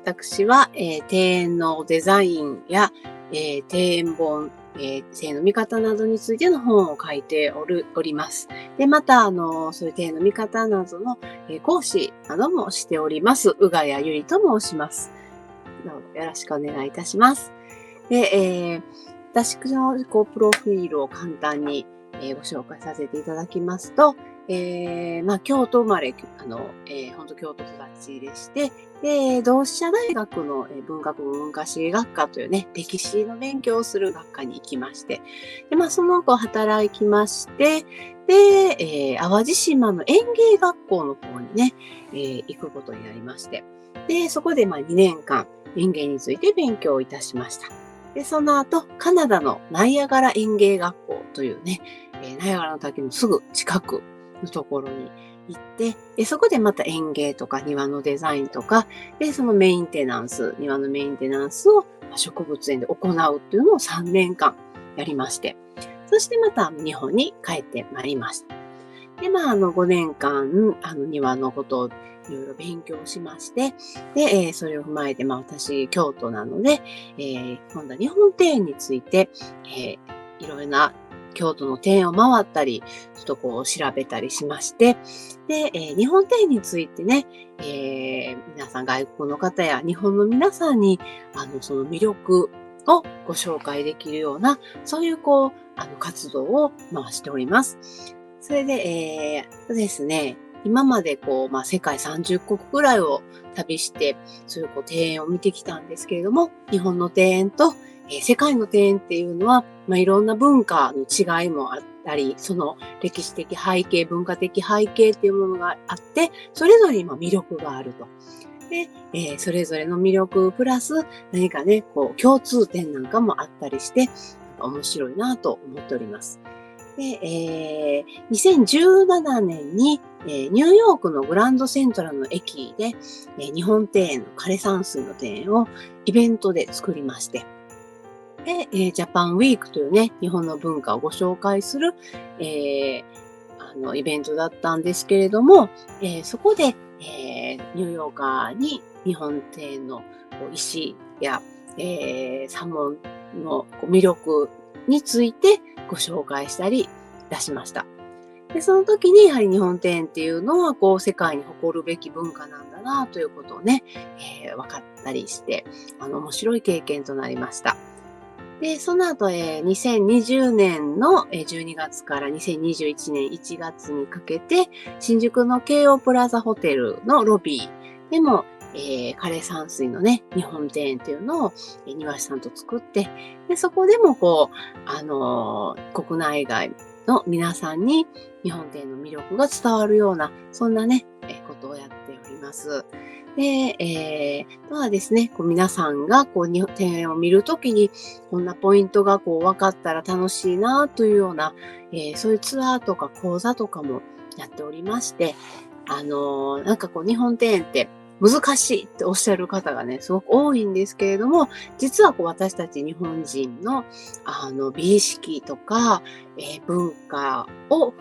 私は、庭園のデザインや、庭園本、庭園の見方などについての本を書いております。で、また、そういう庭園の見方などの、講師などもしております。宇賀谷ゆりと申します。どうぞよろしくお願いいたします。で、私のプロフィールを簡単に、ご紹介させていただきますと、京都生まれ、本当京都育ちでして、で、同志社大学の文学部文化史学科というね、歴史の勉強をする学科に行きまして、で、その後働きまして、で、淡路島の園芸学校の方にね、行くことになりまして、で、そこで2年間園芸について勉強いたしました。で、その後、カナダのナイアガラ園芸学校というね、ナイアガラの滝のすぐ近くのところに行って、そこでまた園芸とか庭のデザインとか、で、そのメインテナンス、庭のメインテナンスを植物園で行うっていうのを3年間やりまして、そしてまた日本に帰ってまいりました。で、5年間、庭のことをいろいろ勉強しまして、で、それを踏まえて、私、京都なので、今度は日本庭園について、いろいろな京都の庭園を回ったり、ちょっと調べたりしまして、で、日本庭園についてね、皆さん外国の方や日本の皆さんに、その魅力をご紹介できるような、そういう活動を回しております。それで、ですね、今まで世界30国ぐらいを旅して、そういう庭園を見てきたんですけれども、日本の庭園と、世界の庭園っていうのは、いろんな文化の違いもあったり、その歴史的背景、文化的背景っていうものがあって、それぞれに魅力があると。で、それぞれの魅力プラス何かね、共通点なんかもあったりして、面白いなと思っております。で、2017年に、ニューヨークのグランドセントラルの駅で、日本庭園の枯山水の庭園をイベントで作りまして、で、ジャパンウィークというね、日本の文化をご紹介する、イベントだったんですけれども、そこで、ニューヨーカーに日本庭園の石や、三門の魅力についてご紹介したり出しました。で、その時にやはり日本庭園っていうのは世界に誇るべき文化なんだなということをね、分かったりして、面白い経験となりました。で、その後、2020年の12月から2021年1月にかけて、新宿の京王プラザホテルのロビーでも、枯山水のね、日本庭園っていうのを庭師さんと作って、で、そこでも国内外の皆さんに日本庭園の魅力が伝わるような、そんなね、ことをやっております。で、あとはですね、皆さんが庭園を見るときに、こんなポイントが分かったら楽しいなというような、そういうツアーとか講座とかもやっておりまして、日本庭園って難しいっておっしゃる方がね、すごく多いんですけれども、実は私たち日本人の、美意識とか、文化を、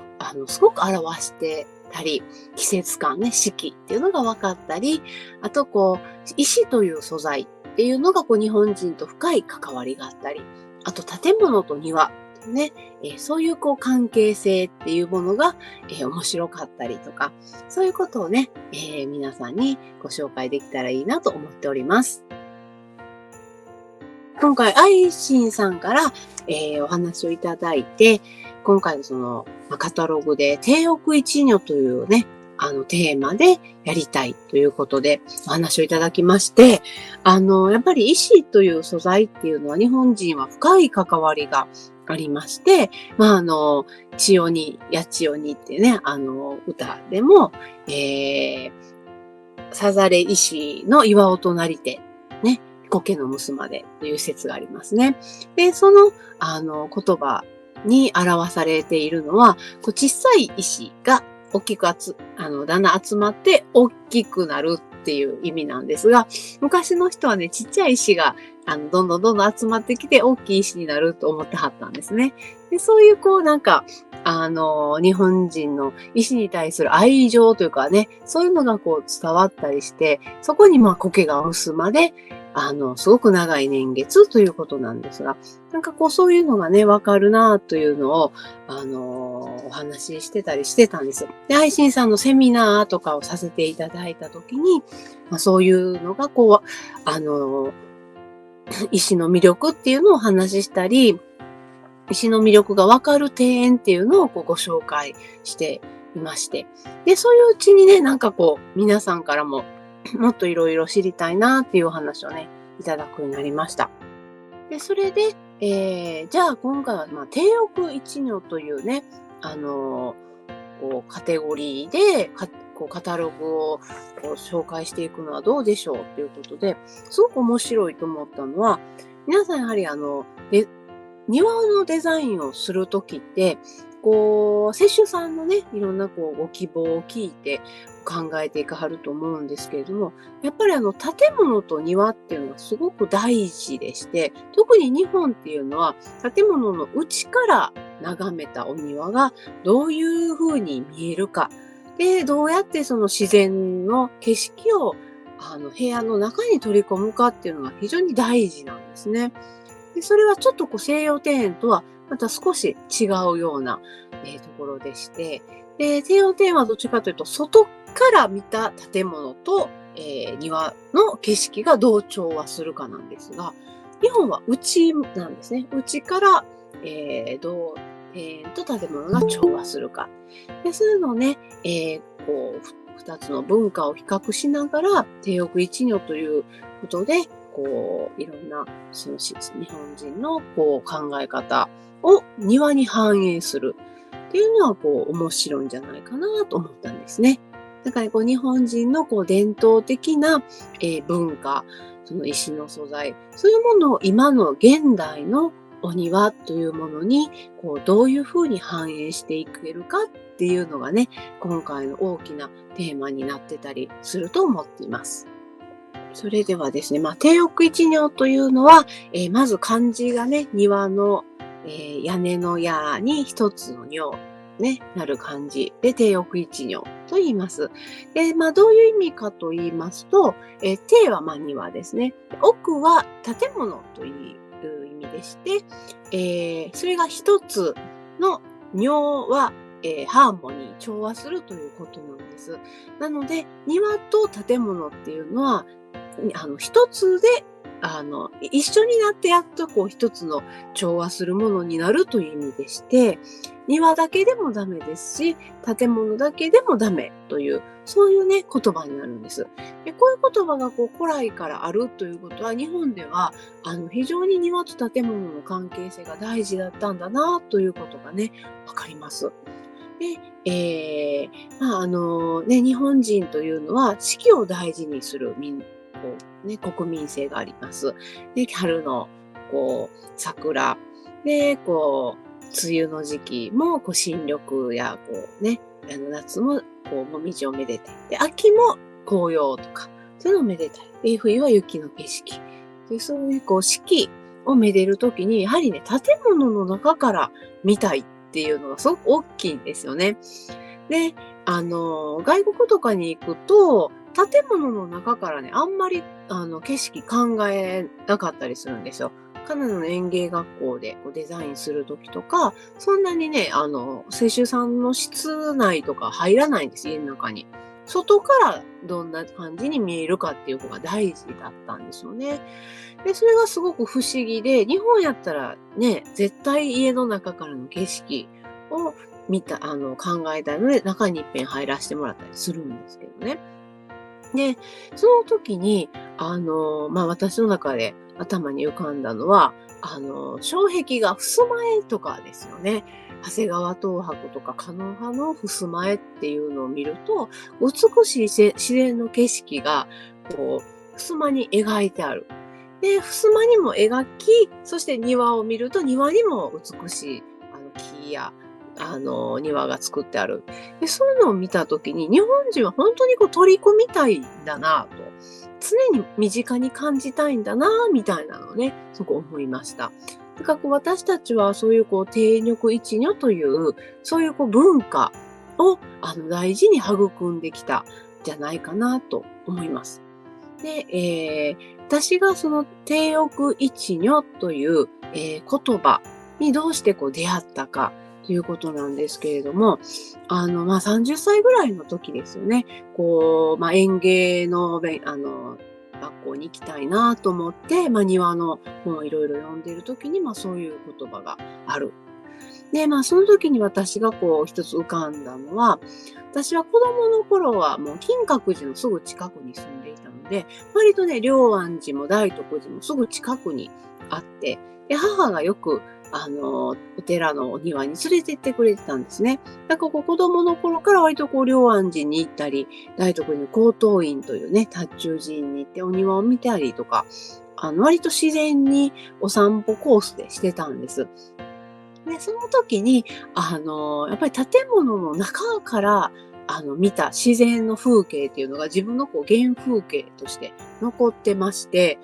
すごく表してたり、季節感ね、四季っていうのが分かったり、あと石という素材っていうのが日本人と深い関わりがあったり、あと建物と庭ね、そういう関係性っていうものが、面白かったりとか、そういうことをね、皆さんにご紹介できたらいいなと思っております。今回、アイシンさんから、お話をいただいて、今回のカタログで、貞奥一如というね、テーマでやりたいということでお話をいただきまして、やっぱり石という素材っていうのは日本人は深い関わりがありまして、千代に、八千代にっていうね、歌でも、さざれ石の岩をとなりて、ね、苔の結までという説がありますね。で、その、言葉に表されているのは、小さい石が大きくだんだん集まって大きくなるっていう意味なんですが、昔の人はね、ちっちゃい石が、どんどん集まってきて大きい石になると思ってはったんですね。で、そういう日本人の石に対する愛情というかね、そういうのがこう伝わったりして、そこに苔が結まで、すごく長い年月ということなんですが、なんかこうそういうのがね、わかるなというのを、お話ししてたりしてたんです。で、愛心さんのセミナーとかをさせていただいたときに、そういうのがこう、石の魅力っていうのをお話ししたり、石の魅力がわかる庭園っていうのをこうご紹介していまして。で、そういううちにね、なんかこう、皆さんからももっといろいろ知りたいなっていうお話をね、いただくようになりました。で、それで、じゃあ今回は、低翼一如というね、こうカテゴリーで、こうカタログをこう紹介していくのはどうでしょうということで、すごく面白いと思ったのは、皆さんやはり庭のデザインをするときって、こう、施主さんのね、いろんなこうご希望を聞いて考えていかはると思うんですけれども、やっぱり建物と庭っていうのはすごく大事でして、特に日本っていうのは建物の内から眺めたお庭がどういう風に見えるか、で、どうやってその自然の景色を部屋の中に取り込むかっていうのが非常に大事なんですね。で、それはちょっとこう西洋庭園とはまた少し違うような、ところでして、で、西洋庭園はどっちかというと、外から見た建物と、庭の景色がどう調和するかなんですが、日本は内なんですね。内から、どう庭園と建物が調和するか。で、そういうのをね、こう、二つの文化を比較しながら、低翼一如ということで、こう、いろんな、日本人のこう考え方を庭に反映するっていうのは、こう、面白いんじゃないかなと思ったんですね。だから、こう、日本人のこう、伝統的な、文化、その石の素材、そういうものを今の現代のお庭というものに、こう、どういうふうに反映していけるかっていうのがね、今回の大きなテーマになってたりすると思っています。それではですね、低翼一如というのは、まず漢字がね、庭の、屋根の矢に一つの如、ね、なる漢字で、低翼一如と言います。で、どういう意味かと言いますと、低は庭ですね。奥は建物という意味でして、それが一つの如は、ハーモニー、調和するということなんです。なので、庭と建物っていうのは、一つで、一緒になってやっとこう一つの調和するものになるという意味でして、庭だけでもダメですし、建物だけでもダメという、そういうね、言葉になるんです。で、こういう言葉がこう古来からあるということは、日本では、非常に庭と建物の関係性が大事だったんだな、ということがね、わかります。で、日本人というのは四季を大事にする国民性があります。で、春の、桜。で、梅雨の時期も、新緑や、夏も、もみじをめでたい。で、秋も紅葉とか、そういうのをめでたい。で、冬は雪の景色。で、そういう、四季をめでるときに、やはりね、建物の中から見たいっていうのがすごく大きいんですよね。で、外国とかに行くと、建物の中からね、あんまり、景色考えなかったりするんですよ。カナダの園芸学校でデザインするときとか、そんなにね、施主さんの室内とか入らないんです、家の中に。外からどんな感じに見えるかっていう方が大事だったんですよね。で、それがすごく不思議で、日本やったらね、絶対家の中からの景色を考えたので、中に一遍入らせてもらったりするんですけどね。で、その時に、私の中で頭に浮かんだのは、障壁画、襖絵とかですよね。長谷川東博とか狩野派の襖絵っていうのを見ると、美しい自然の景色が、襖に描いてある。で、襖にも描き、そして庭を見ると庭にも美しい、木や、庭が作ってある。で、そういうのを見たときに、日本人は本当に取り込みたいんだなと。常に身近に感じたいんだなみたいなのをね、すごく思いました。だからこう私たちはそういうこう定女一女という、そういうこう文化を大事に育んできたんじゃないかなと思います。で、私がその定憶一女という、言葉にどうしてこう出会ったかということなんですけれども、30歳ぐらいの時ですよね。こう、園芸の学校に行きたいなと思って、庭の本をいろいろ読んでいる時に、そういう言葉がある。で、その時に私がこう一つ浮かんだのは、私は子供の頃はもう金閣寺のすぐ近くに住んでいたので、割とね、龍安寺も大徳寺もすぐ近くにあって、で、母がよく、お寺のお庭に連れて行ってくれてたんですね。だからこう子供の頃から割とこう龍安寺に行ったり、大徳寺の高等院というね、達中寺院に行ってお庭を見たりとか、割と自然にお散歩コースでしてたんです。で、その時に、やっぱり建物の中から、見た自然の風景っていうのが自分のこう原風景として残ってまして、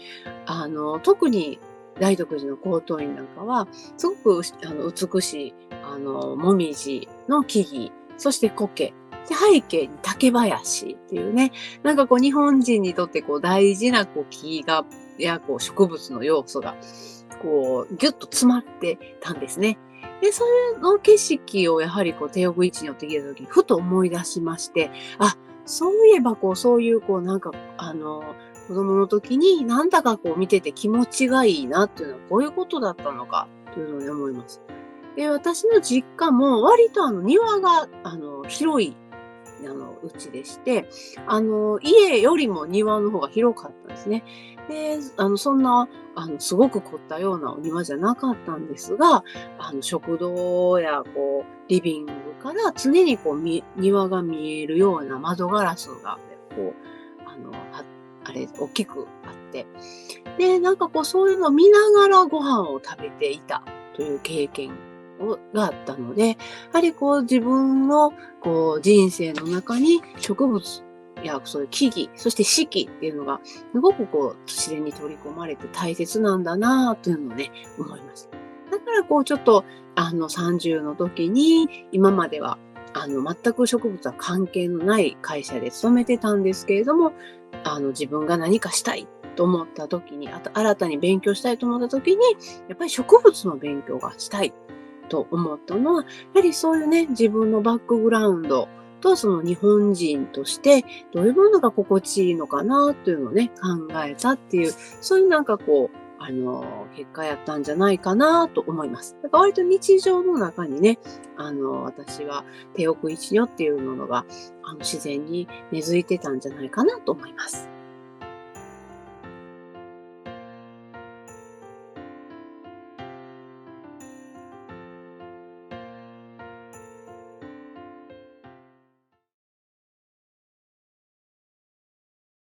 特に大徳寺の高等院なんかは、すごく、美しい、もみじの木々、そして苔、で、背景に竹林っていうね、なんかこう日本人にとってこう大事なこう木が、こう植物の要素が、こうギュッと詰まってたんですね。で、それの景色をやはりこう、手奥市に寄ってきた時にふと思い出しまして、あ、そういえばこう、そういうこう、なんか、子供の時になんだかこう見てて気持ちがいいなっていうのはこういうことだったのかというのに思います。で、私の実家も割と庭が広い、家でして、家よりも庭の方が広かったんですね。で、そんな、すごく凝ったようなお庭じゃなかったんですが、食堂や、こう、リビングから常にこう、庭が見えるような窓ガラスが、こう、大きくあって、で、なんかこう、そういうのを見ながらご飯を食べていたという経験があったので、やはりこう自分のこう人生の中に植物やそういう木々、そして四季っていうのがすごくこう自然に取り込まれて大切なんだなというのをね、思いました。だからこうちょっと30の時に今までは全く植物は関係のない会社で勤めてたんですけれども、自分が何かしたいと思った時に、あと新たに勉強したいと思った時に、やっぱり植物の勉強がしたいと思ったのは、やはりそういうね、自分のバックグラウンドとその日本人としてどういうものが心地いいのかなというのをね、考えたっていう、そういうなんかこう、結果やったんじゃないかなと思います。だから割と日常の中にね、私は手奥一如っていうものが、自然に根付いてたんじゃないかなと思います。